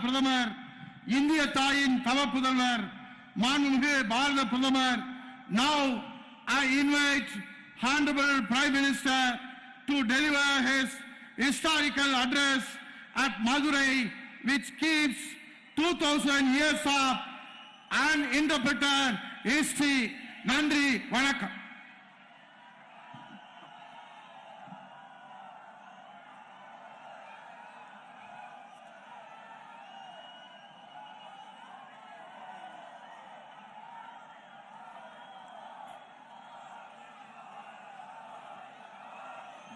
பிரதமர், இந்திய தாயின் தவ புதல்வர், மாண்புமிகு பாரத பிரதமர். Now I invite Honorable Prime Minister to deliver his historical address at Madurai, which keeps 2000 years of uninterpreted history. Nandri, vanakkam.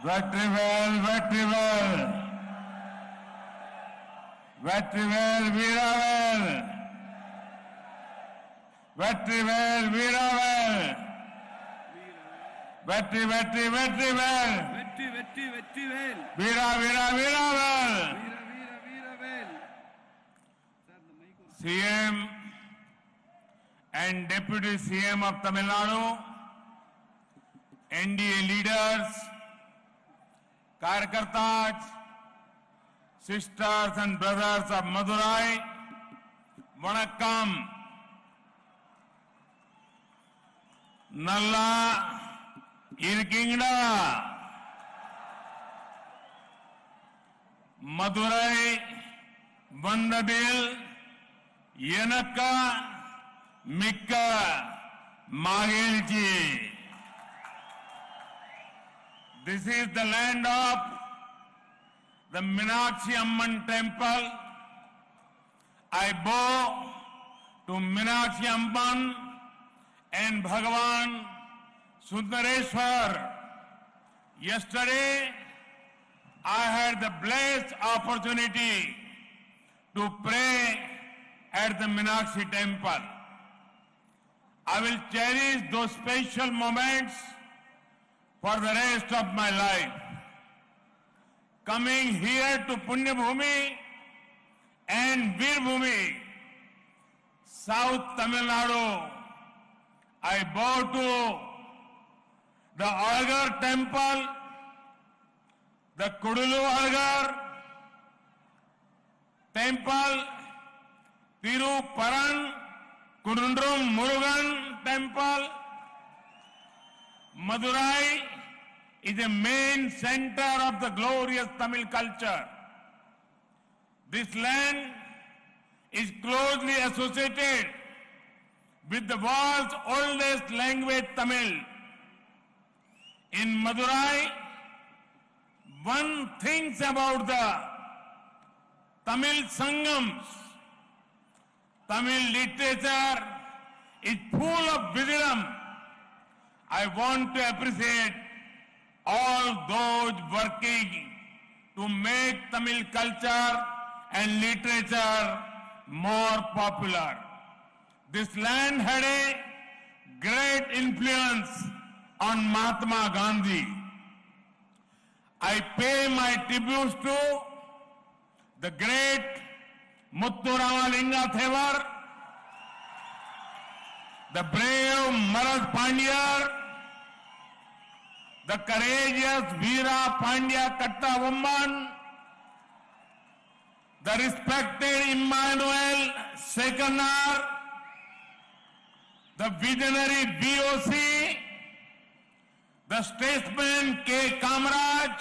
Vetrivel, Vetrivel, Vetrivel, Veeravel, Vetrivel, Veeravel, Vetri, Vetri, Vetrivel, Vetri, Vetri, Vetrivel, Veera, Veera, Veeravel. Veera, Veera, Veeravel. CM and Deputy CM of Tamil Nadu, NDA leaders, Karyakartas, sisters and brothers of Madurai, Vanakkam. Nalla irkingda. Madurai Vandabil Yenakka Mikka Mahilji. This is the land of the Meenakshi Amman temple. I bow to Meenakshi Amman and Bhagavan Sundareshwar. Yesterday, I had the blessed opportunity to pray at the Meenakshi temple. I will cherish those special moments for the rest of my life. Coming here to Punya Bhumi and Veer Bhumi, South Tamil Nadu, I bow to the Algar temple, the Kudulu Algar temple, Tiruparan Kudundrum Murugan temple. Madurai is a main center of the glorious Tamil culture. This land is closely associated with the world's oldest language, Tamil. In Madurai, one thinks about the Tamil Sangams. Tamil literature is full of wisdom. I want to appreciate all those working to make Tamil culture and literature more popular. This land had a great influence on Mahatma Gandhi. I pay my tributes to the great Muthu Ramalinga Thevar, the brave Maharaj Pandya, the courageous Veera Pandya Kattabomman, the respected Emmanuel Sekanar, the visionary VOC, the statesman K. Kamaraj,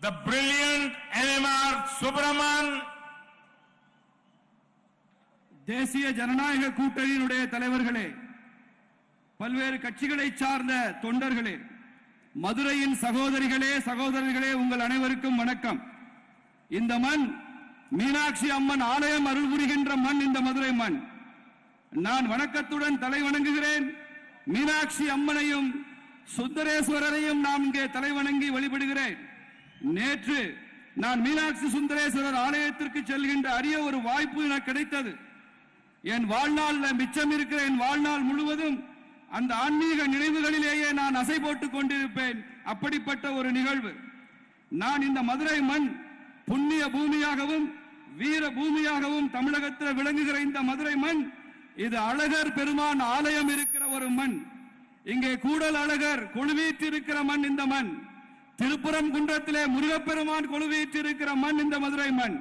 the brilliant NMR Subraman, தேசிய ஜனநாயக கூட்டணியினுடைய தலைவர்களே, பல்வேறு கட்சிகளை சார்ந்த தொண்டர்களே, மதுரையின் சகோதரிகளே சகோதரர்களே, உங்கள் அனைவருக்கும் வணக்கம். இந்த மண் மீனாட்சி அம்மன் ஆலயம் அருள் புரிகின்ற மண் இந்த மதுரை மண். நான் வணக்கத்துடன் தலை வணங்குகிறேன். மீனாட்சி அம்மனையும் சுந்தரேஸ்வரரையும் நான் இங்கே தலை வணங்கி வழிபடுகிறேன். நேற்று நான் மீனாட்சி சுந்தரேஸ்வரர் ஆலயத்திற்கு செல்கின்ற அரிய ஒரு வாய்ப்பு எனக்கு கிடைத்தது. என் வாழ்நாள் மிச்சம் இருக்கிற என் வாழ்நாள் முழுவதும் அந்த ஆன்மீக நினைவுகளிலேயே நான் அசை போட்டுக் கொண்டிருப்பேன். அப்படிப்பட்ட ஒரு நிகழ்வு. நான் இந்த மதுரை மண் புண்ணிய பூமியாகவும் வீர பூமியாகவும் தமிழகத்தில் விளங்குகிற இந்த மதுரை மண், இது அழகர் பெருமான் ஆலயம் இருக்கிற ஒரு மண். இங்கே கூடல் அழகர் கொழுவீற்றிருக்கிற மண் இந்த மண். திருப்புறம் குன்றத்திலே முருகப்பெருமான் கொழுவீற்றிருக்கிற மண் இந்த மதுரை மண்.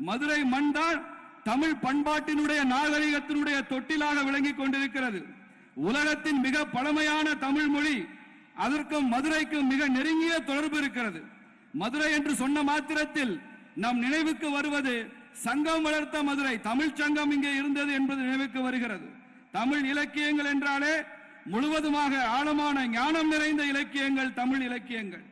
மதுரை மண் தான் தமிழ் பண்பாட்டினுடைய நாகரிகத்தினுடைய தொட்டிலாக விளங்கிக் கொண்டிருக்கிறது. உலகத்தின் மிக பழமையான தமிழ் மொழி, அதற்கும் மதுரைக்கும் மிக நெருங்கிய தொடர்பு இருக்கிறது. மதுரை என்று சொன்ன மாத்திரத்தில் நம் நினைவுக்கு வருவது சங்கம் வளர்த்த மதுரை, தமிழ் சங்கம் இங்கே இருந்தது என்பது நினைவுக்கு வருகிறது. தமிழ் இலக்கியங்கள் என்றாலே முழுவதுமாக ஆழமான ஞானம் நிறைந்த இலக்கியங்கள் தமிழ் இலக்கியங்கள்.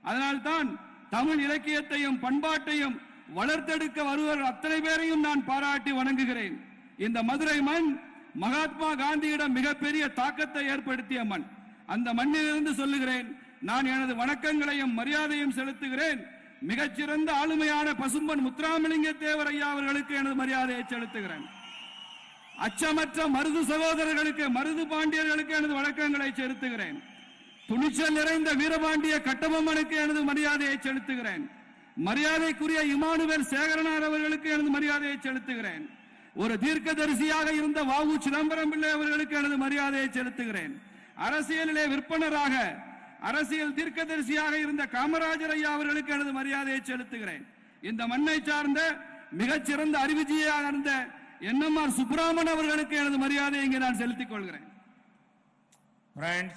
அதனால்தான் தமிழ் இலக்கியத்தையும் பண்பாட்டையும் வளர்த்தெடுக்க வருவர் அத்தனை பேரையும் நான் பாராட்டி வணங்குகிறேன். இந்த மதுரை மண் மகாத்மா காந்தியிடம் மிகப்பெரிய தாக்கத்தை ஏற்படுத்திய மண். அந்த மண்ணிலிருந்து சொல்லுகிறேன், நான் எனது வணக்கங்களையும் மரியாதையும் செலுத்துகிறேன். மிகச்சிறந்த ஆளுமையான பசும்பன் முத்துராமலிங்க தேவர் ஐயா அவர்களுக்கு எனது மரியாதையை செலுத்துகிறேன். அச்சமற்ற மருது சகோதரர்களுக்கு, மருது பாண்டியர்களுக்கு எனது வணக்கங்களை செலுத்துகிறேன். துணிச்சல் நிறைந்த வீரபாண்டிய கட்டபொம்மனுக்கு எனது மரியாதையை செலுத்துகிறேன். மரியாதைக்குரிய இமானுவேல் சேகரனார் அவர்களுக்கு எனது மரியாதையை செலுத்துகிறேன். ஒரு தீர்க்கதரிசியாக இருந்த வாவு சிதம்பரம் பிள்ளை அவர்களுக்கு எனது மரியாதையை செலுத்துகிறேன். அரசியலிலே விற்பனராக அரசியல் தீர்க்கதரிசியாக இருந்த காமராஜர் ஐயா அவர்களுக்கு எனது மரியாதையை செலுத்துகிறேன். இந்த மண்ணை சார்ந்த மிகச்சிறந்த அறிவுஜியாக இருந்த NMR சுப்ரமணியன் அவர்களுக்கு எனது மரியாதையை இங்கே நான் செலுத்திக் கொள்கிறேன். Friends,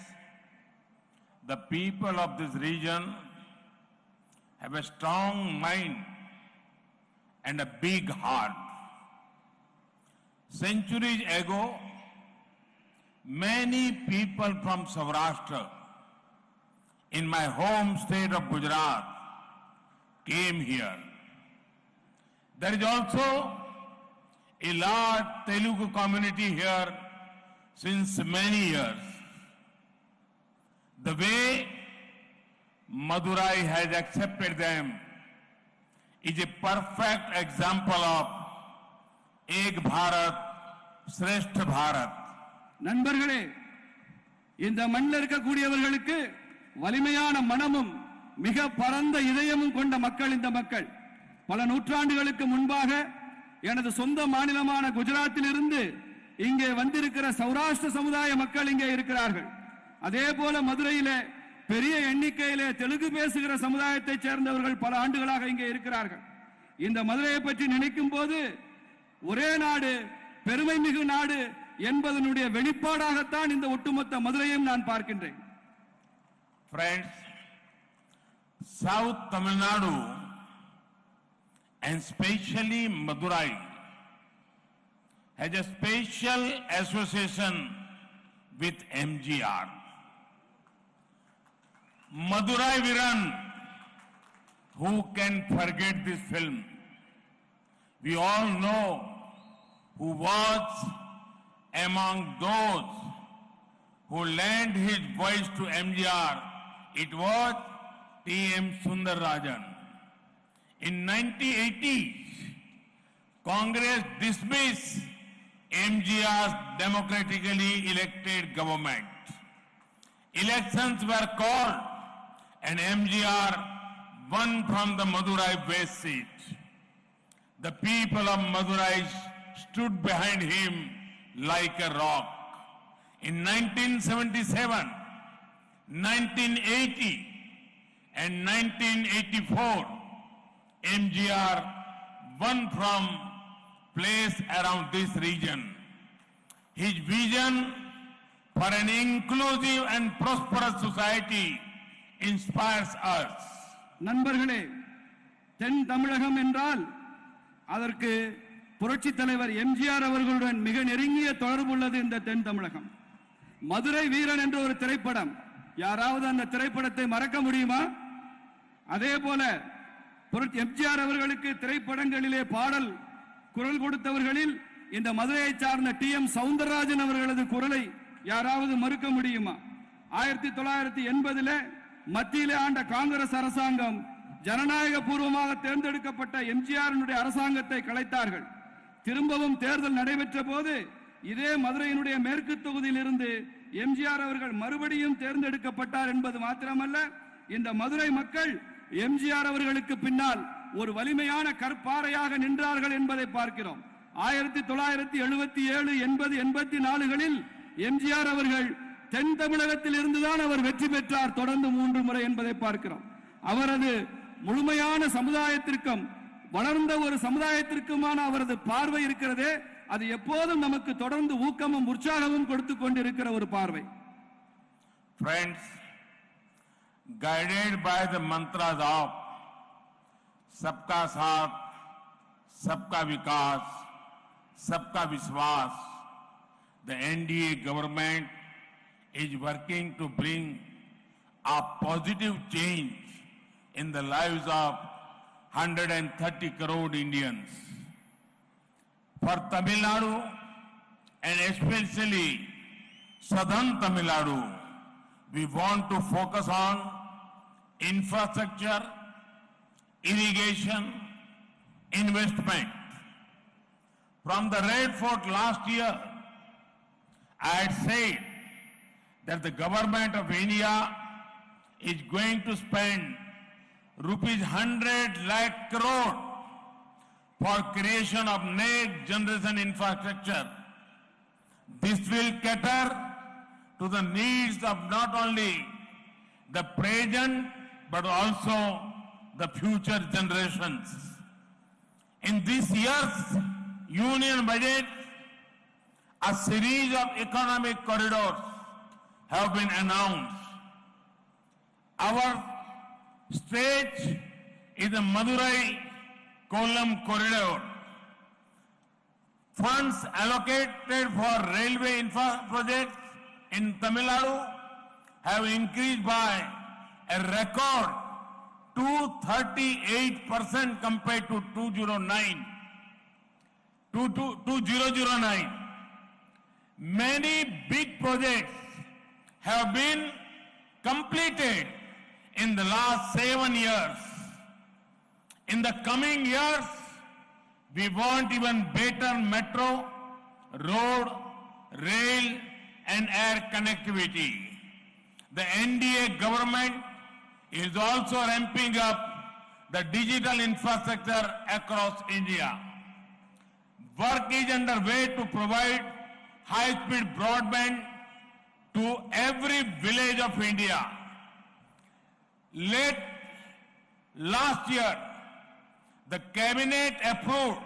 the people of this region have a strong mind and a big heart. Centuries ago, many people from Saurashtra in my home state of Gujarat came here. There is also a large Telugu community here since many years. The way Madurai has accepted them is a perfect example of Ek Bharat, Shrestha Bharat. நண்பர்களே, இந்த மண்ணில் இருக்கக்கூடியவர்களுக்கு வலிமையான மனமும் மிக பரந்த இதயமும் கொண்ட மக்கள் இந்த மக்கள். பல நூற்றாண்டுகளுக்கு முன்பாக எனது சொந்த மாநிலமான குஜராத்தில் இருந்து இங்கே வந்திருக்கிற சௌராஷ்டிர சமுதாய மக்கள் இங்கே இருக்கிறார்கள். அதே போல மதுரையிலே பெரிய எண்ணிக்கையிலே தெலுங்கு பேசுகிற சமுதாயத்தை சேர்ந்தவர்கள் பல ஆண்டுகளாக இங்கே இருக்கிறார்கள். இந்த மதுரையை பற்றி நினைக்கும் போது ஒரே நாடு, பெருமை மிகு நாடு என்பதனுடைய வெளிப்பாடாகத்தான் இந்த ஒட்டுமொத்த மதுரையும் நான் பார்க்கின்றேன். Friends, South Tamil Nadu and especially Madurai has a special association with MGR. Madurai Viran, who can forget this film? We all know who was among those who lent his voice to MGR. It was T.M. Sundararajan. In 1980s, Congress dismissed MGR's democratically elected government. Elections were called and MGR won from the Madurai West seat. The people of Madurai stood behind him like a rock. In 1977, 1980 and 1984, MGR won from place around this region. His vision for an inclusive and prosperous society inspires us. நண்பர்களே, தென் தமிழகம் என்றால் அதற்கு புரட்சி தலைவர் எம்ஜிஆர் அவர்களுடன் மிக நெருங்கிய தொடர்பு உள்ளது. இந்த தென் தமிழகம். மதுரை வீரன் என்ற ஒரு திரைப்படம், யாராவது அந்த திரைப்படத்தை மறக்க முடியுமா? அதே போல எம்ஜிஆர் அவர்களுக்கு திரைப்படங்களிலே பாடல் குரல் கொடுத்தவர்களில் இந்த மதுரையை சார்ந்த T.M. சவுந்தரராஜன் அவர்களது குரலை யாராவது மறுக்க முடியுமா? 1980 மத்தியிலே ஆண்ட காங்கிரஸ் அரசாங்கம் ஜனநாயக பூர்வமாக தேர்ந்தெடுக்கப்பட்ட எம்ஜிஆர் அரசாங்கத்தை கலைத்தார்கள். திரும்பவும் தேர்தல் நடைபெற்ற போது இதே மதுரையினுடைய மேற்கு தொகுதியில் இருந்து எம்ஜிஆர் அவர்கள் மறுபடியும் தேர்ந்தெடுக்கப்பட்டார் என்பது மாத்திரமல்ல, இந்த மதுரை மக்கள் எம்ஜிஆர் அவர்களுக்கு பின்னால் ஒரு வலிமையான கற்பாறையாக நின்றார்கள் என்பதை பார்க்கிறோம். 1977, 80, 84களில் எம்ஜிஆர் அவர்கள் தென் தமிழகத்தில் இருந்துதான் அவர் வெற்றி பெற்றார், தொடர்ந்து 3 முறை என்பதை பார்க்கிறோம். அவரது முழுமையான சமுதாயத்திற்கும் வளர்ந்த ஒரு சமுதாயத்திற்குமான அவரது பார்வை இருக்கிறதே, அது எப்போதும் நமக்கு தொடர்ந்து ஊக்கமும் உற்சாகமும் கொடுத்து கொண்டிருக்கிற ஒரு பார்வை. Friends, guided by the mantras of Sabka Saath, Sabka Vikas, Sabka Vishwas, the NDA government is working to bring a positive change in the lives of 130 crore Indians. For Tamil Nadu and especially southern Tamil Nadu, we want to focus on infrastructure, irrigation, investment. From the Red Fort last year, I had said that the government of India is going to spend rupees 100 lakh crore for creation of next generation infrastructure. This will cater to the needs of not only the present but also the future generations. In this year's Union budget, a series of economic corridors have been announced. Our stretch is the Madurai-Kollam corridor. Funds allocated for railway infra projects in Tamil Nadu have increased by a record 238% compared to 2009. Many big projects have been completed in the last 7 years. In the coming years, we want even better metro, road, rail and air connectivity. The NDA government is also ramping up the digital infrastructure across India. Work is underway to provide high-speed broadband to every village of India. Last year, the cabinet approved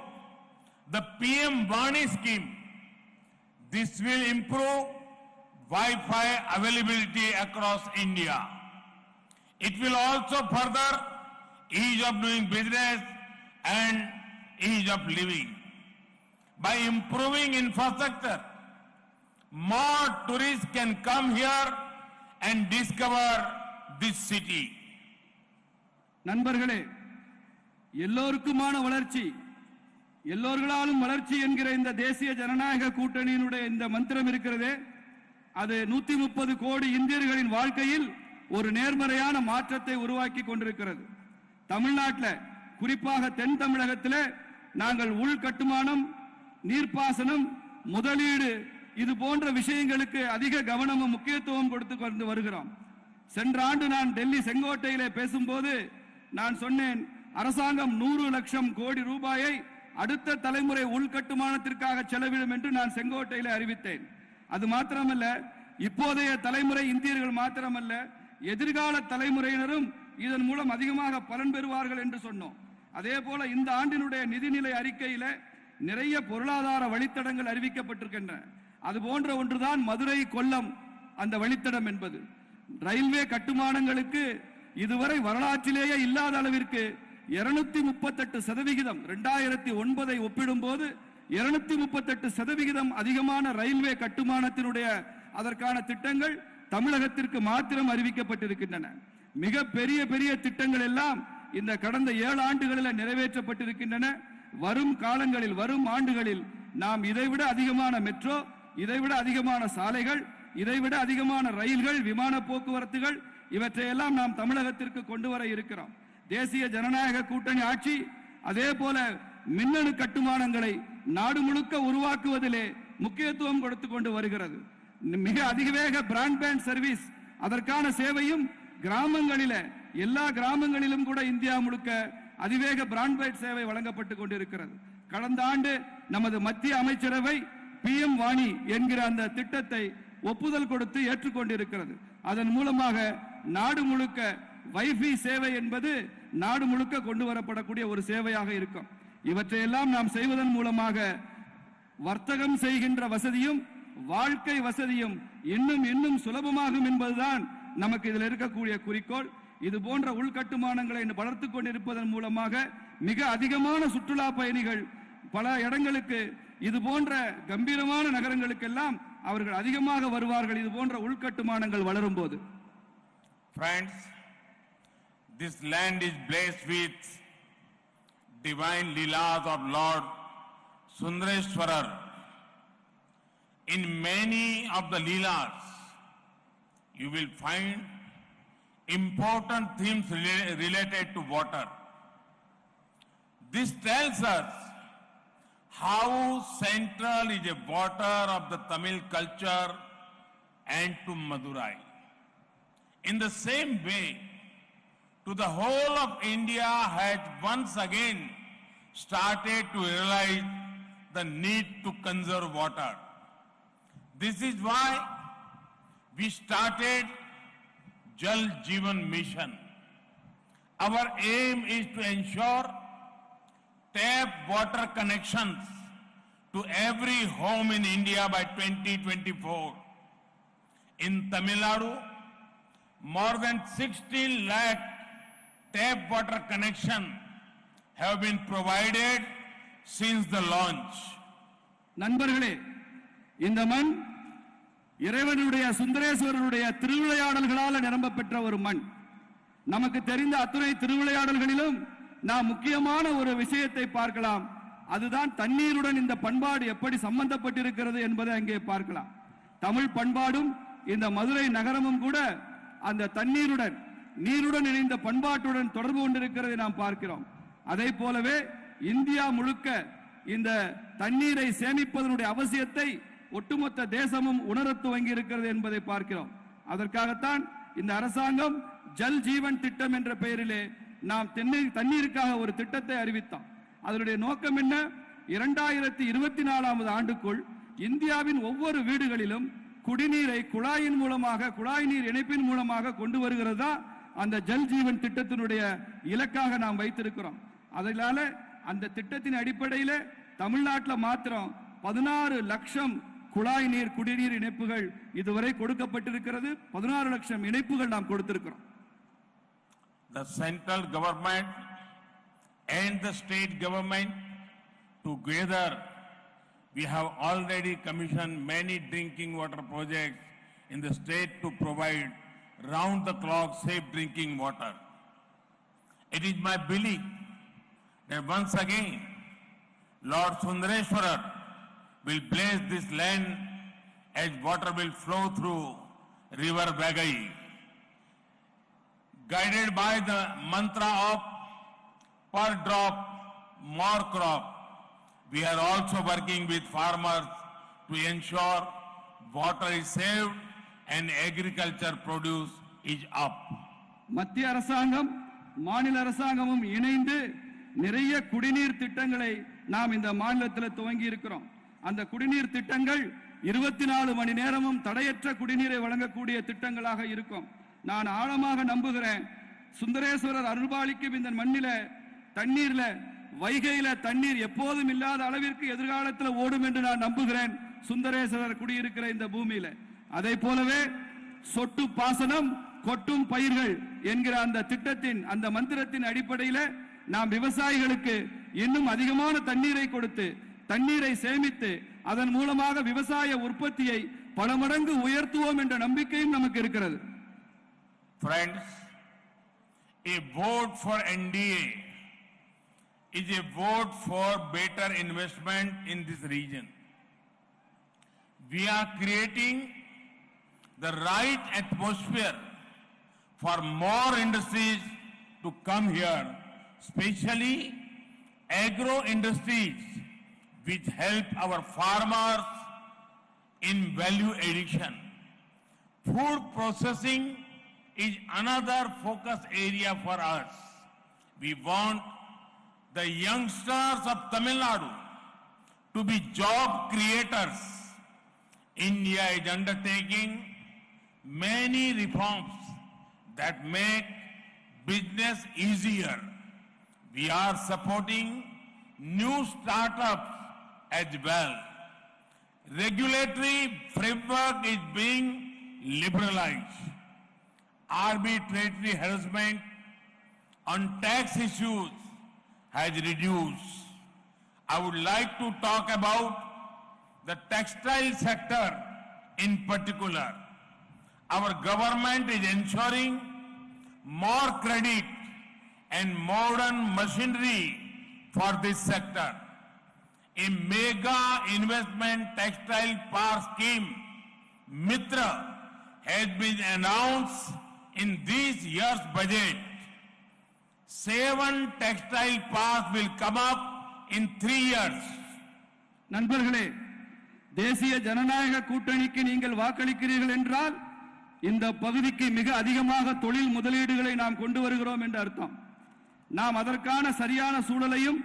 the PM Vani scheme. This will improve Wi-Fi availability across India. It will also further ease of doing business and ease of living. By improving infrastructure, more tourists can come here and discover this city. நண்பர்களே, எல்லோருக்குமான வளர்ச்சி, எல்லோர்களாலும் வளர்ச்சி என்கிற இந்த தேசிய ஜனநாயக கூட்டணியினுடைய இந்த மந்திரம் இருக்கிறதே, அது 130 கோடி இந்தியர்களின் வாழ்க்கையில் ஒரு நேர்மறையான மாற்றத்தை உருவாக்கி கொண்டிருக்கிறது. தமிழ்நாட்டில், குறிப்பாக தென் தமிழகத்தில் நாங்கள் உள்கட்டுமானம், நீர்ப்பாசனம், முதலீடு இது போன்ற விஷயங்களுக்கு அதிக கவனமும் முக்கியத்துவம் கொடுத்து கொண்டு வருகிறோம். சென்ற ஆண்டு நான் டெல்லி செங்கோட்டையிலே பேசும்போது நான் சொன்னேன், அரசாங்கம் 100 லட்சம் கோடி ரூபாயை அடுத்த தலைமுறை உள்கட்டுமானத்திற்காக செலவிடும் என்று நான் செங்கோட்டையிலே அறிவித்தேன். அது மாத்திரமல்ல, இப்போதைய தலைமுறை இந்தியர்கள் மாத்திரமல்ல, எதிர்கால தலைமுறையினரும் இதன் மூலம் அதிகமாக பலன் பெறுவார்கள் என்று சொன்னோம். அதே போல இந்த ஆண்டினுடைய நிதிநிலை அறிக்கையில நிறைய பொருளாதார வழித்தடங்கள் அறிவிக்கப்பட்டிருக்கின்றன. அது போன்ற ஒன்றுதான் மதுரை கொல்லம் அந்த வழித்தடம் என்பது. ரயில்வே கட்டுமானங்களுக்கு இதுவரை வரலாற்றிலேயே இல்லாத அளவிற்கு 238% 2009 ஒப்பிடும்போது 238% அதிகமான ரயில்வே கட்டுமானத்தினுடைய அதற்கான திட்டங்கள் தமிழகத்திற்கு மாத்திரம் அறிவிக்கப்பட்டிருக்கின்றன. மிக பெரிய பெரிய திட்டங்கள் எல்லாம் இந்த கடந்த 7 ஆண்டுகளில் நிறைவேற்றப்பட்டிருக்கின்றன. வரும் காலங்களில், வரும் ஆண்டுகளில் நாம் இதைவிட அதிகமான மெட்ரோ, இதைவிட அதிகமான சாலைகள், இதைவிட அதிகமான ரயில்கள், விமான போக்குவரத்துகள் இவற்றையெல்லாம் நாம் தமிழகத்திற்கு கொண்டு வர இருக்கிறோம். தேசிய ஜனநாயக கூட்டணி ஆட்சி அதே போல மின்னணு கட்டுமானங்களை நாடு முழுக்க உருவாக்குவதிலே முக்கியத்துவம் கொடுத்து கொண்டு வருகிறது. மிக அதிவேக பிராட்பேண்ட் சர்வீஸ், அதற்கான சேவையும் கிராமங்களில, எல்லா கிராமங்களிலும் கூட இந்தியா முழுக்க அதிவேக பிராட்பேண்ட் சேவை வழங்கப்பட்டு கொண்டிருக்கிறது. கடந்த ஆண்டு நமது மத்திய அமைச்சரவை PM வாணி என்கிற அந்த திட்டத்தை ஒப்புதல் கொடுத்து ஏற்றுக்கொண்டிருக்கிறது. அதன் மூலமாக நாடு முழுக்க வைஃபை சேவை என்பது நாடு முழுக்க கொண்டு வரப்படக்கூடிய ஒரு சேவையாக இருக்கும். இவற்றையெல்லாம் நாம் செய்வதன் மூலமாக வர்த்தகம் செய்கின்ற வசதியும் வாழ்க்கை வசதியும் இன்னும் இன்னும் சுலபமாகும் என்பதுதான் நமக்கு இதில் இருக்கக்கூடிய குறிக்கோள். இது போன்ற உள்கட்டுமானங்களை வளர்த்துக் கொண்டிருப்பதன் மூலமாக மிக அதிகமான சுற்றுலா பயணிகள் பல இடங்களுக்கு இது போன்ற கம்பீரமான நகரங்களுக்கெல்லாம் அவர்கள் அதிகமாக வருவார்கள் இது போன்ற உள்கட்டுமானங்கள் வளரும் போது. Friends, this land is blessed with divine leelas of Lord Sundareshwarar. In many of the leelas, you will find important themes related to water. This tells us how central is the water of the Tamil culture and to Madurai. In the same way, to the whole of India has once again started to realize the need to conserve water. This is why we started Jal Jeevan Mission. Our aim is to ensure tap water connections to every home in India by 2024. In Tamil Nadu, more than 16 lakh tap water connections have been provided since the launch. நண்பர்களே, இந்த மண் இறைவனுடைய சுந்தரேஸ்வரனுடைய திருவிளையாடல்களால் நிரம்ப பெற்ற ஒரு மண். நமக்கு தெரிந்த அத்துணை திருவிளையாடல்களிலும் நாம் முக்கியமான ஒரு விஷயத்தை பார்க்கலாம். அதுதான் தண்ணீருடன் இந்த பண்பாடு எப்படி சம்பந்தப்பட்டிருக்கிறது என்பதை அங்கே பார்க்கலாம். தமிழ் பண்பாடும் இந்த மதுரை நகரமும் கூட அந்த தண்ணீருடன் நீருடன் இணைந்த பண்பாட்டுடன் தொடர்பு கொண்டிருக்கிறதை நாம் பார்க்கிறோம். அதே போலவே இந்தியா முழுக்க இந்த தண்ணீரை சேமிப்பதனுடைய அவசியத்தை ஒட்டுமொத்த தேசமும் உணரத் துவங்கி இருக்கிறது என்பதை பார்க்கிறோம். அதற்காகத்தான் இந்த அரசாங்கம் ஜல் ஜீவன் திட்டம் என்ற பெயரிலே நாம் தண்ணீருக்காக ஒரு திட்டத்தை அறிவித்தோம். அதனுடைய நோக்கம் என்ன? 2024 ஆண்டுக்குள் இந்தியாவின் ஒவ்வொரு வீடுகளிலும் குடிநீரை குழாயின் மூலமாக குழாய் நீர் இணைப்பின் மூலமாக கொண்டு வருகிறதா அந்த ஜல் ஜீவன் திட்டத்தினுடைய இலக்காக நாம் வைத்திருக்கிறோம். அதனால அந்த திட்டத்தின் அடிப்படையில் தமிழ்நாட்டில் மாத்திரம் 16 லட்சம் குழாய் நீர் குடிநீர் இணைப்புகள் இதுவரை கொடுக்கப்பட்டிருக்கிறது. 16 லட்சம் இணைப்புகள் நாம் கொடுத்திருக்கிறோம். The central government and the state government together, we have already commissioned many drinking water projects in the state to provide round-the-clock safe drinking water. It is my belief that once again, Lord Sundareshwarar will bless this land as water will flow through river Vagai. Guided by the mantra of per drop, more crop, we are also working with farmers to ensure water is saved and agriculture produce is up. மத்திய அரசாங்கம் மாநில அரசாங்கமும் இணைந்து நிறைய குடிநீர் திட்டங்களை நாம் இந்த மாநிலத்தில் துவங்கி இருக்கிறோம். அந்த குடிநீர் திட்டங்கள் 24 மணி நேரமும் தடையற்ற குடிநீரை வழங்கக்கூடிய திட்டங்களாக இருக்கும். நான் ஆழமாக நம்புகிறேன், சுந்தரேஸ்வரர் அருள்பாலிக்கும் இந்த மண்ணில தண்ணீர்ல வைகையில தண்ணீர் எப்போதும் இல்லாத அளவிற்கு எதிர்காலத்தில் ஓடும் என்று நான் நம்புகிறேன். சுந்தரேஸ்வரர் குடியிருக்கிற இந்த பூமியில அதே போலவே சொட்டு பாசனம் கொட்டும் பயிர்கள் என்கிற அந்த திட்டத்தின் அந்த மந்திரத்தின் அடிப்படையில் நாம் விவசாயிகளுக்கு இன்னும் அதிகமான தண்ணீரை கொடுத்து தண்ணீரை சேமித்து அதன் மூலமாக விவசாய உற்பத்தியை பல மடங்கு உயர்த்துவோம் என்ற நம்பிக்கையும் நமக்கு இருக்கிறது. Friends, a vote for NDA is a vote for better investment in this region. We are creating the right atmosphere for more industries to come here, especially agro industries which help our farmers in value addition. Food processing is another focus area for us. We want the youngsters of Tamil Nadu to be job creators. India is undertaking many reforms that make business easier. We are supporting new startups as well. Regulatory framework is being liberalized. Arbitrary harassment on tax issues has reduced. I would like to talk about the textile sector in particular. Our government is ensuring more credit and modern machinery for this sector. A mega investment textile park scheme, Mitra, has been announced in this year's budget. 7 textile parks will come up in 3 years. நண்பர்களே, தேசிய ஜனநாயக கூட்டணிக்கு நீங்கள் வாக்களிக்கிறீர்கள் என்றால் இந்த பகுதிக்கு மிக அதிகமாக தொழில் முதலீடுகளை நாம் கொண்டு வருகிறோம் என்று அர்த்தம். நாம் அதற்கான சரியான சூழலையும்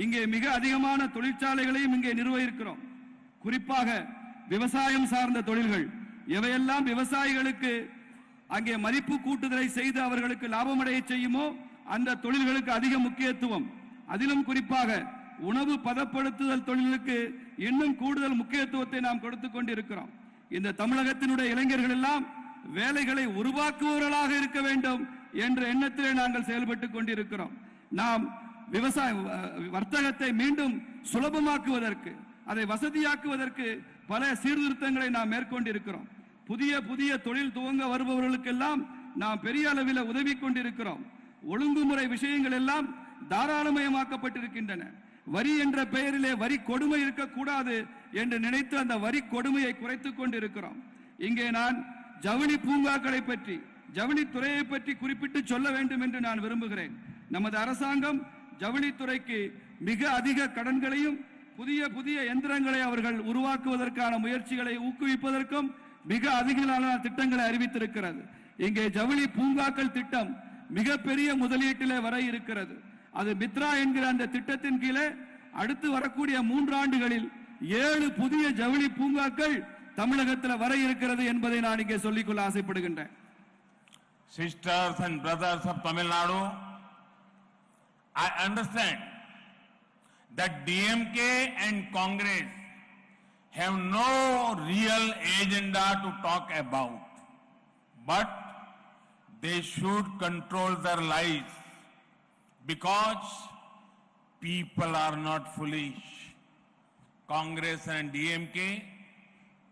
இங்கே மிக அதிகமான தொழிற்சாலைகளையும் இங்கே நிறுவியிருக்கிறோம். குறிப்பாக விவசாயம் சார்ந்த தொழில்கள் எவையெல்லாம் விவசாயிகளுக்கு அங்கே மதிப்பு கூட்டுதலை செய்து அவர்களுக்கு லாபமடைய செய்யுமோ அந்த தொழில்களுக்கு அதிக முக்கியத்துவம். அதிலும் குறிப்பாக உணவு பதப்படுத்துதல் தொழிலுக்கு இன்னும் கூடுதல் முக்கியத்துவத்தை நாம் கொடுத்துக் கொண்டிருக்கிறோம். இந்த தமிழகத்தினுடைய இளைஞர்கள் எல்லாம் வேலைகளை உருவாக்குபவர்களாக இருக்க வேண்டும் என்ற எண்ணத்திலே நாங்கள் செயல்பட்டுக் கொண்டிருக்கிறோம். நாம் விவசாய வர்த்தகத்தை மீண்டும் சுலபமாக்குவதற்கு, அதை வசதியாக்குவதற்கு பல சீர்திருத்தங்களை நாம் மேற்கொண்டிருக்கிறோம். புதிய புதிய தொழில் துவங்க வருபவர்களுக்கெல்லாம் நாம் பெரிய அளவில் உதவி கொண்டிருக்கிறோம். ஒழுங்குமுறை விஷயங்கள் எல்லாம் தாராளமயமாக்கப்பட்டிருக்கின்றன. வரி என்ற பெயரிலே வரி கொடுமை இருக்கக்கூடாது என்று நினைத்து அந்த வரி கொடுமையை குறைத்துக் கொண்டிருக்கிறோம். இங்கே நான் ஜவுளி பூங்காக்களை பற்றி, ஜவுளித்துறையை பற்றி குறிப்பிட்டு சொல்ல வேண்டும் என்று நான் விரும்புகிறேன். நமது அரசாங்கம் ஜவுளித்துறைக்கு மிக அதிக கடன்களையும் புதிய புதிய எந்திரங்களை அவர்கள் உருவாக்குவதற்கான முயற்சிகளை ஊக்குவிப்பதற்கும் மிக அதிகமான திட்டங்களை அறிவித்திருக்கிறது. இங்கே ஜவுளி பூங்காக்கள் திட்டம் மிகப்பெரிய முதலீட்டிலே வர இருக்கிறது. அது மித்ரா என்கிற அந்த திட்டத்தின் கீழே அடுத்து வரக்கூடிய 3 ஆண்டுகளில் 7 புதிய ஜவுளி பூங்காக்கள் தமிழகத்தில் வர இருக்கிறது என்பதை நான் இங்கே சொல்லிக்கொள்ள ஆசைப்படுகின்றேன். Sisters and brothers of Tamil Nadu, I understand that DMK and Congress have no real agenda to talk about, but they should control their lives because people are not foolish. Congress and DMK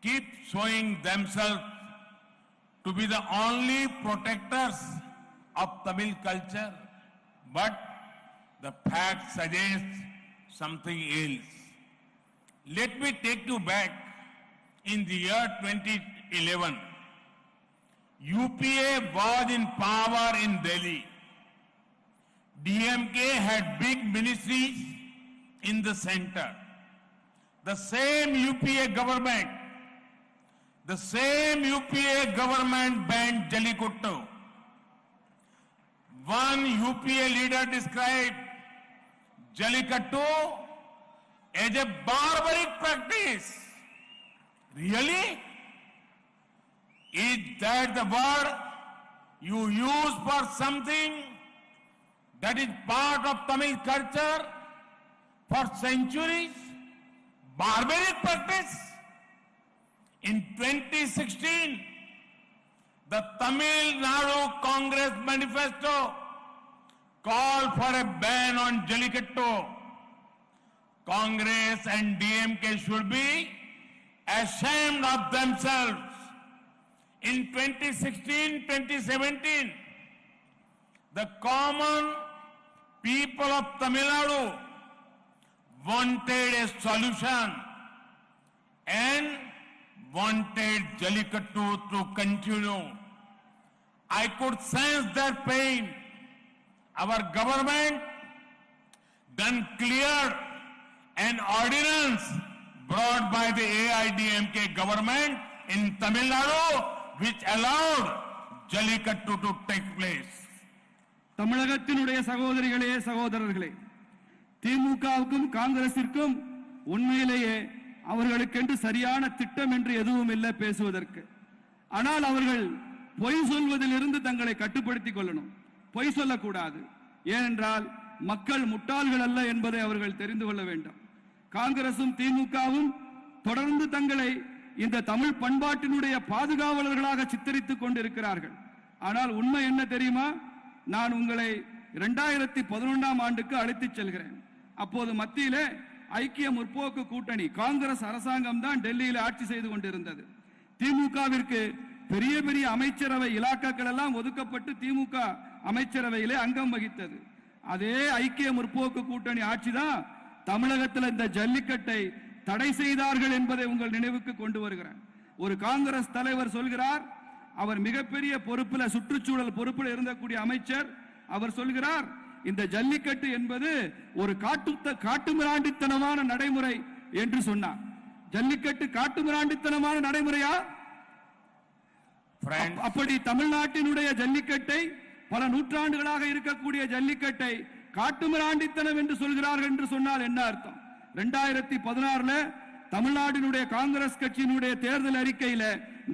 keep showing themselves to be the only protectors of Tamil culture, but the fact suggests something else. Let me take you back in the year 2011. UPA was in power in Delhi. DMK had big ministries in the center. The same UPA government banned Jallikattu. One UPA leader described Jallikattu as a barbaric practice. Really? Is that the word you use for something that is part of Tamil culture for centuries? Barbaric practice? In 2016, the Tamil Nadu Congress manifesto called for a ban on Jallikattu. Congress and DMK should be ashamed of themselves. In 2016-2017, the common people of Tamil Nadu wanted a solution and wanted Jallikattu to continue. I could sense their pain. Our government then cleared an ordinance brought by the AIDMK government in Tamil Nadu which allowed Jallikattu to take place. தமிழகத்தினுடைய சகோதரிகளே சகோதரர்களே, திமுகவுக்கும் காங்கிரசிற்கும் உண்மையிலேயே அவர்களுக்கென்று சரியான திட்டம் என்று எதுவும் இல்லை பேசுவதற்கு. ஆனால் அவர்கள் பொய் சொல்வதிலிருந்து தங்களை கட்டுப்படுத்திக் கொள்ளணும். பொய் சொல்லக்கூடாது. ஏனென்றால் மக்கள் முட்டாள்கள் அல்ல என்பதை அவர்கள் தெரிந்து கொள்ள வேண்டும். காங்கிரசும் திமுகவும் தொடர்ந்து தங்களை இந்த தமிழ் பண்பாட்டினுடைய பாதுகாவலர்களாக சித்தரித்துக் கொண்டிருக்கிறார்கள். ஆனால் உண்மை என்ன தெரியுமா? நான் உங்களை 2011ஆம் ஆண்டுக்கு அழைத்துச் செல்கிறேன். அப்போது மத்தியிலே ஐக்கிய முற்போக்கு கூட்டணி காங்கிரஸ் அரசாங்கம் தான் டெல்லியில் ஆட்சி செய்து கொண்டிருந்தது. திமுகவிற்கு பெரிய பெரிய அமைச்சரவை இலாக்காக்கள் எல்லாம் ஒதுக்கப்பட்டு திமுக அமைச்சரவையிலே அங்கம் வகித்தது. அதே ஐக்கிய முற்போக்கு கூட்டணி ஆட்சிதான் தமிழகத்தில் இந்த ஜல்லிக்கட்டை தடை செய்தார்கள் என்பதை உங்கள் நினைவுக்கு கொண்டு வருகிறேன். ஒரு காங்கிரஸ் தலைவர் சொல்கிறார், அவர் மிகப்பெரிய பொறுப்பில் சுற்றுச்சூழல் பொறுப்பில் இருந்தக்கூடிய அமைச்சர், அவர் சொல்கிறார் இந்த ஜல்லிக்கட்டு என்பது ஒரு காட்டுமிராண்டித்தனமான நடைமுறை என்று சொன்னார். ஜல்லிக்கட்டு காட்டுமிராண்டித்தனமான நடைமுறையா? அப்படி தமிழ்நாட்டினுடைய ஜல்லிக்கட்டை, பல நூற்றாண்டுகளாக இருக்கக்கூடிய ஜல்லிக்கட்டை காட்டுமிராண்டித்தனம் என்று சொல்கிறார்கள் என்று சொன்னால் என்ன அர்த்தம்? 2016 தமிழ்நாட்டினுடைய காங்கிரஸ் கட்சியினுடைய தேர்தல் அறிக்கையில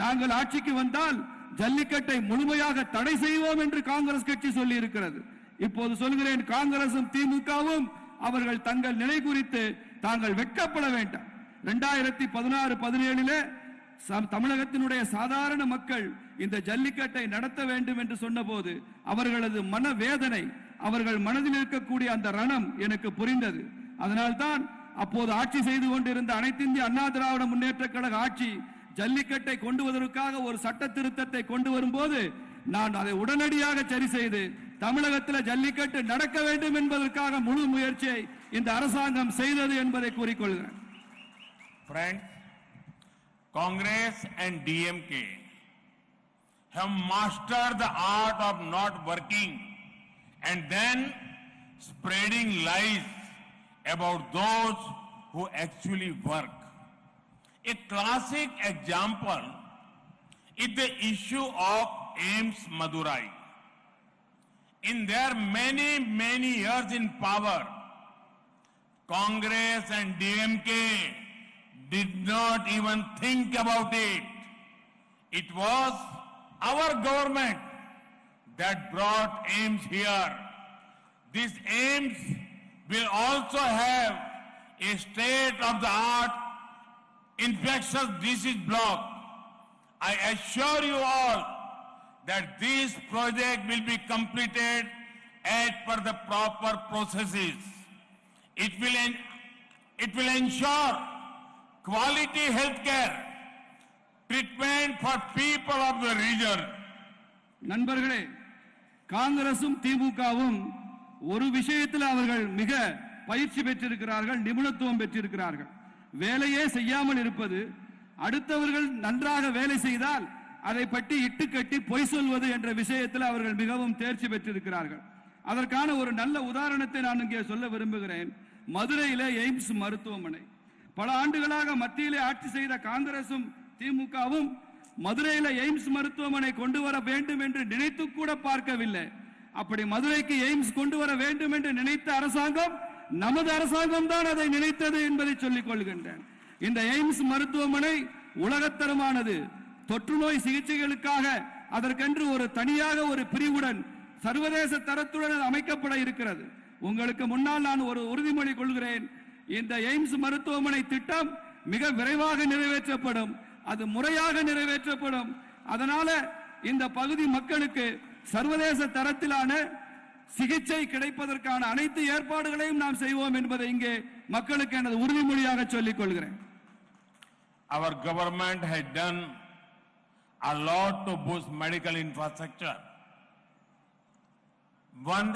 நாங்கள் ஆட்சிக்கு வந்தால் ஜல்லிக்கட்டை முழுமையாக தடை செய்வோம் என்று காங்கிரஸ் கட்சி சொல்லி இருக்கிறது. இப்போது சொல்கிறேன், காங்கிரசும் திமுகவும் அவர்கள் தங்கள் நிலை குறித்து தாங்கள் வெட்கப்பட வேண்டாம். 2016-17 தமிழகத்தினுடைய சாதாரண மக்கள் இந்த ஜல்லிக்கட்டை நடத்த வேண்டும் என்று சொன்னபோது அவர்களது மனவேதனை, அவர்கள் மனதில் இருக்கக்கூடிய அந்த ரணம் எனக்கு புரிந்தது. அதனால்தான் அப்போது ஆட்சி செய்து கொண்டிருந்த அனைத்து இந்திய அண்ணா திராவிட முன்னேற்ற கழக ஆட்சி ஜல்லிக்கட்டை கொண்டு வருவதற்காக ஒரு சட்ட திருத்தத்தை கொண்டு வரும்போது நான் அதை உடனடியாக சரி செய்து தமிழகத்தில் ஜல்லிக்கட்டு நடக்க வேண்டும் என்பதற்காக முழு முயற்சியை இந்த அரசாங்கம் செய்தது என்பதை கூறிக்கொள்கிறேன். Friends, Congress and DMK have mastered the art of not working and then spreading lies about those who actually work. A classic example is the issue of AIIMS Madurai. In their many years in power, Congress and DMK did not even think about it. It was our government that brought AIIMS here. This AIIMS will also have a state-of-the-art infectious disease block. I assure you all that this project will be completed as per the proper processes. It will ensure quality healthcare treatment for people of the region. நண்பர்களே, காங்கிரசும் திமுகவும் ஒரு விஷயத்தில் அவர்கள் மிக பயிற்சி பெற்றிருக்கிறார்கள், நிபுணத்துவம் பெற்றிருக்கிறார்கள். வேலையே செய்யாமல் இருப்பது, அடுத்தவர்கள் நன்றாக வேலை செய்தால் அதை பற்றி இட்டுக்கட்டி பொய் சொல்வது என்ற விஷயத்தில் அவர்கள் மிகவும் தேர்ச்சி பெற்றிருக்கிறார்கள். அதற்கான ஒரு நல்ல உதாரணத்தை நான் இங்கே சொல்ல விரும்புகிறேன். மதுரையிலே எய்ம்ஸ் மருத்துவமனை பல ஆண்டுகளாக மத்தியிலே ஆட்சி செய்த காங்கிரசும் திமுகவும் மதுரையில எய்ம்ஸ் மருத்துவமனை கொண்டு வர வேண்டும் என்று நினைத்து கூட பார்க்கவில்லை. அப்படி மதுரைக்கு எய்ம்ஸ் கொண்டு வர வேண்டும் என்று நினைத்த அரசாங்கம் நமது அரசாங்கம் தான் அதை நினைத்தது என்பதை சொல்லிக் கொள்கின்றேன். இந்த எய்ம்ஸ் மருத்துவமனை உலகத்தரமானது. தொற்று நோய் சிகிச்சைகளுக்காக அதற்கென்று ஒரு தனியாக ஒரு பிரிவுடன் சர்வதேச தரத்துடன் அமைக்கப்பட இருக்கிறது. உங்களுக்கு முன்னால் நான் ஒரு உறுதிமொழி கொள்கிறேன், இந்த எய்ம்ஸ் மருத்துவமனை திட்டம் மிக விரைவாக நிறைவேற்றப்படும், அது முறையாக நிறைவேற்றப்படும். அதனால இந்த பகுதி மக்களுக்கு சர்வதேச தரத்திலான சிகிச்சை கிடைப்பதற்கான அனைத்து ஏற்பாடுகளையும் நாம் செய்வோம் என்பதை இங்கே மக்களுக்கு எனது உறுதிமொழியாக சொல்லிக் கொள்கிறேன். Our government has done a lot to boost medical infrastructure. One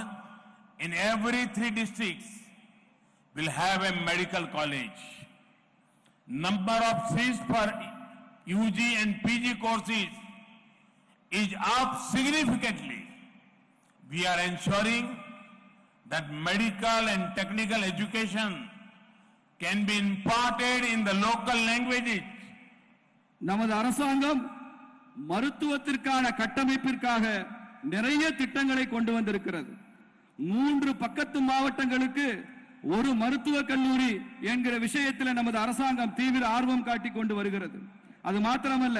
in every 3 districts will have a medical college. Number of seats for UG and PG courses is up significantly. We are ensuring that medical and technical education can be imparted in the local languages. நமது அரசாங்கம் மருத்துவத்திற்கான கட்டமைப்பிற்காக நிறைய திட்டங்களை கொண்டு வந்திருக்கிறது. 3 பக்கத்து மாவட்டங்களுக்கு ஒரு மருத்துவக் கல்லூரி என்கிற விஷயத்தில் நமது அரசாங்கம் தீவிர ஆர்வம் காட்டிக் கொண்டு வருகிறது. அது மாத்திரமல்ல,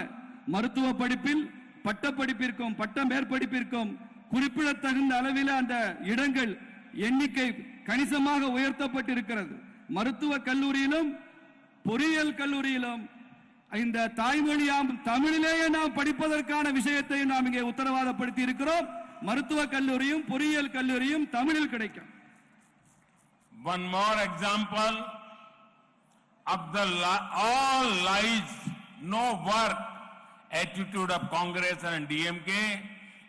மருத்துவ படிப்பில் பட்டப்படிப்பிற்கும் பட்ட மேற்படிப்பிற்கும் குறிப்பிடத்தகுந்த அளவில் அந்த இடங்கள் எண்ணிக்கை கணிசமாக உயர்த்தப்பட்டிருக்கிறது. மருத்துவக் கல்லூரியிலும் பொறியியல் கல்லூரியிலும் இந்த தாய்மொழியாம் தமிழிலேயே நாம் படிப்பதற்கான விஷயத்தை நாம் இங்கே உத்தரவாதப்படுத்தி இருக்கிறோம். மருத்துவக் கல்லூரியும் பொறியியல் கல்லூரியும் தமிழில் கிடைக்கும். One more example of the all lies, no work attitude of Congress and DMK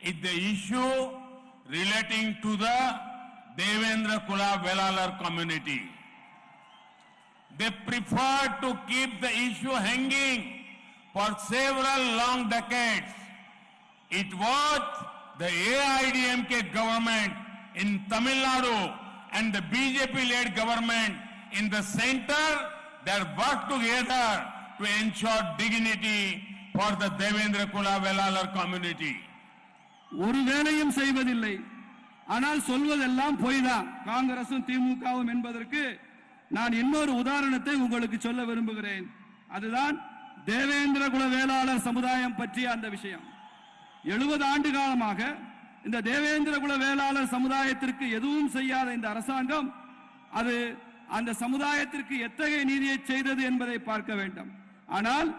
is the issue relating to the Devendra Kula Velalar community. They prefer to keep the issue hanging for several long decades. It was the AIDMK government in Tamil Nadu and the BJP-led government in the center that worked together to ensure dignity for the Devendra Kula Velalar community. ஒரு வேலையும் செய்வதில்லை, ஆனால் சொல்வதெல்லாம் பொய்தான் காங்கிரசும் திமுகவும் என்பதற்கு நான் இன்னொரு உதாரணத்தை உங்களுக்கு சொல்ல விரும்புகிறேன். அதுதான் தேவேந்திர குல வேளாளர் சமுதாயம் பற்றிய அந்த விஷயம். 70 ஆண்டு காலமாக இந்த தேவேந்திர குல வேளாளர் சமுதாயத்திற்கு எதுவும் செய்யாத இந்த அரசாங்கம் அது அந்த சமுதாயத்திற்கு எத்தகைய நீதியை செய்தது என்பதை பார்க்க வேண்டும். ஆனால்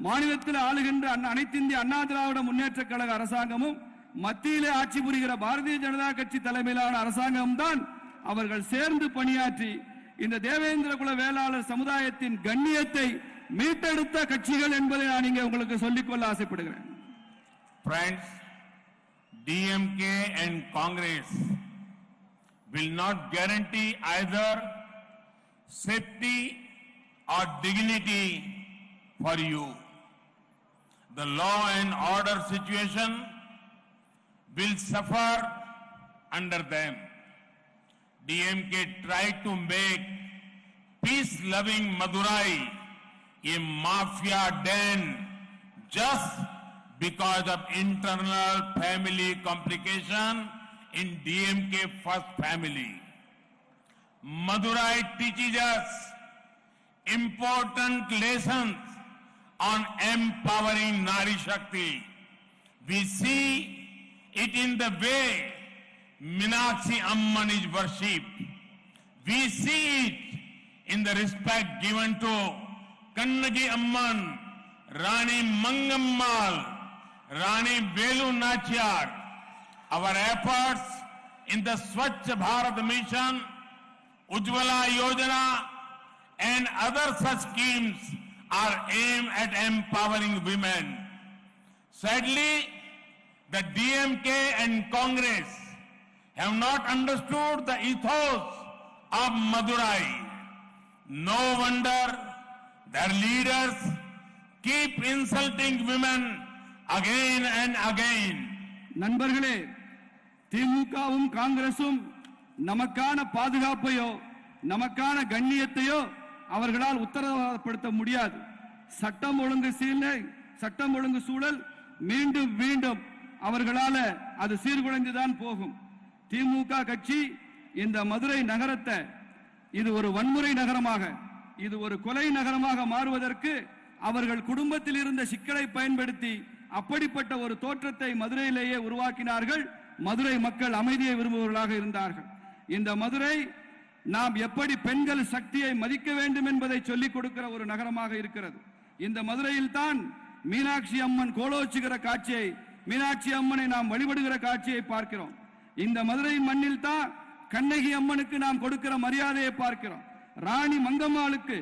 மாநிலத்தில் ஆளுகின்ற அனைத்து இந்திய அண்ணா திராவிட முன்னேற்ற கழக அரசாங்கமும் மத்தியிலே ஆட்சி புரிகிற பாரதிய ஜனதா கட்சி தலைமையிலான அரசாங்கம் தான் அவர்கள் சேர்ந்து பணியாற்றி இந்த தேவேந்திர குல வேளாளர் சமுதாயத்தின் கண்ணியத்தை மீட்டெடுத்த கட்சிகள் என்பதை நான் இங்கே உங்களுக்கு சொல்லிக்கொள்ள ஆசைப்படுகிறேன். Friends, DMK and Congress will not guarantee either safety or dignity for you. The law and order situation will suffer under them. DMK tried to make peace-loving Madurai a mafia den just because of internal family complication in DMK first family. Madurai teaches us important lessons on empowering Nari Shakti. We see it in the way Meenakshi Amman is worshipped. We see it in the respect given to Kannagi Amman, Rani Mangammal, Rani Velu Nachiyar. Our efforts in the Swachh Bharat Mission, Ujjwala Yojana and other such schemes are aimed at empowering women. Sadly, the DMK and Congress have not understood the ethos of Madurai. No wonder their leaders keep insulting women again and again. நண்பர்களே, திமுகவும் காங்கிரசும் நமக்கான பாதுகாப்பையோ நமக்கான கண்ணியத்தையோ அவர்களால் உத்தரவாதப்படுத்த முடியாது. சட்டம் ஒழுங்கு சூழல் மீண்டும் மீண்டும் அவர்களால் அது சீர்குலைந்துதான் போகும். திமுக கட்சி இந்த மதுரை நகரத்தை இது ஒரு வன்முறை நகரமாக, இது ஒரு கொலை நகரமாக மாறுவதற்கு அவர்கள் குடும்பத்தில் இருந்த சிக்கலை பயன்படுத்தி அப்படிப்பட்ட ஒரு தோற்றத்தை மதுரையிலேயே உருவாக்கினார்கள். மதுரை மக்கள் அமைதியை விரும்புபவர்களாக இருந்தார்கள். இந்த மதுரை நாம் எப்படி பெண்கள் சக்தியை மதிக்க வேண்டும் என்பதை சொல்லிக் கொடுக்கிற ஒரு நகரமாக இருக்கிறது. இந்த மதுரையில் தான் மீனாட்சி அம்மன் கோலோச்சுகிற காட்சியை, மீனாட்சி அம்மனை நாம் வழிபடுகிற காட்சியை பார்க்கிறோம். இந்த மதுரை மண்ணில் தான் கண்ணகி அம்மனுக்கு நாம் கொடுக்கிற மரியாதையை பார்க்கிறோம். ராணி மங்கம்மாளுக்கு,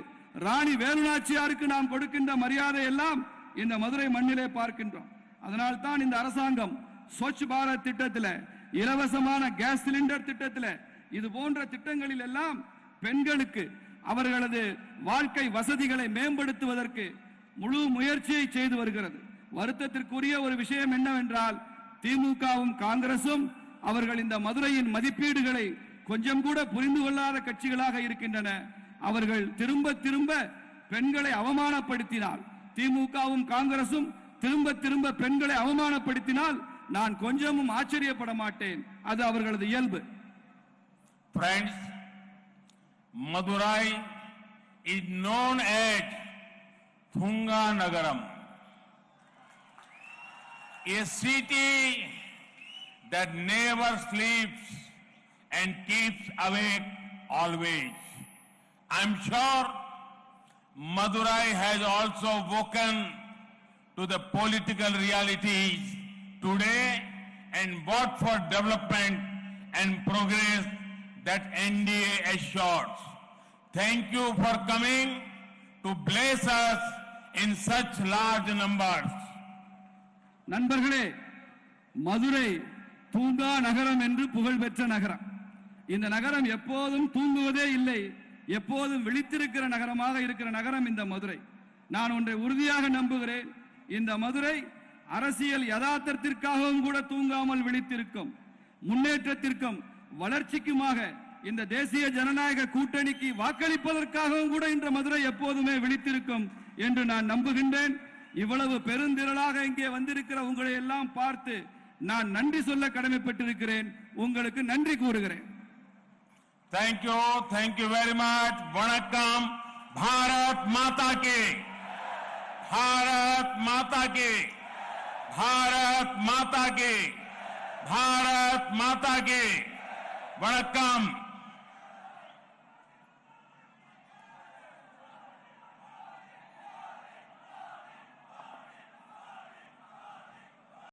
ராணி வேலுநாச்சியாருக்கு நாம் கொடுக்கின்ற மரியாதை எல்லாம் இந்த மதுரை மண்ணிலே பார்க்கின்றோம். அதனால் தான் இந்த அரசாங்கம் ஸ்வச் பாரத் திட்டத்தில், இலவசமான கேஸ் சிலிண்டர் திட்டத்தில், இது போன்ற திட்டங்களில் எல்லாம் பெண்களுக்கு அவர்களது வாழ்க்கை வசதிகளை மேம்படுத்துவதற்கு முழு முயற்சியை செய்து வருகிறது. வருத்தத்திற்குரிய ஒரு விஷயம் என்னவென்றால், திமுகவும் காங்கிரசும் அவர்கள் இந்த மதுரையின் மதிப்பீடுகளை கொஞ்சம் கூட புரிந்து கொள்ளாத கட்சிகளாக இருக்கின்றன. அவர்கள் திரும்ப திரும்ப பெண்களை அவமானப்படுத்தினால், திமுகவும் காங்கிரசும் திரும்ப திரும்ப பெண்களை அவமானப்படுத்தினால் நான் கொஞ்சமும் ஆச்சரியப்பட மாட்டேன். அது அவர்களது இயல்பு. Friends, Madurai is known as Thunga Nagaram, a city that never sleeps and keeps awake always. I'm sure Madurai has also woken to the political realities today and worked for development and progress that NDA assures. Thank you for coming to bless us in such large numbers. நண்பர்களே, மதுரை தூங்கா நகரம் என்று புகழ் பெற்ற நகரம். இந்த நகரம் எப்போதும் தூங்குவதே இல்லை, எப்போதும் விழித்திருக்கிற நகரமாக இருக்கிற நகரம் இந்த மதுரை. நான் ஒன்றை உறுதியாக நம்புகிறேன், இந்த மதுரை அரசியல் யதார்த்தத்திற்காகவும் கூட தூங்காமல் விழித்திருக்கும். முன்னேற்றத்திற்கும் வளர்ச்சிக்குமாக இந்த தேசிய ஜனநாயக கூட்டணிக்கு வாக்களிப்பதற்காகவும் கூட இந்த மதுரை எப்போதுமே விழித்திருக்கும் என்று நான் நம்புகின்றேன். இவ்வளவு பெருந்திரளாக இங்கே வந்திருக்கிற உங்களை எல்லாம் பார்த்து நான் நன்றி சொல்ல கடமைப்பட்டிருக்கிறேன். உங்களுக்கு நன்றி கூறுகிறேன். Thank you very much. Vanakkam. Bharat Mata ki. Bharat Mata ki. Bharat Mata ki. Bharat Mata ki. Vanakkam.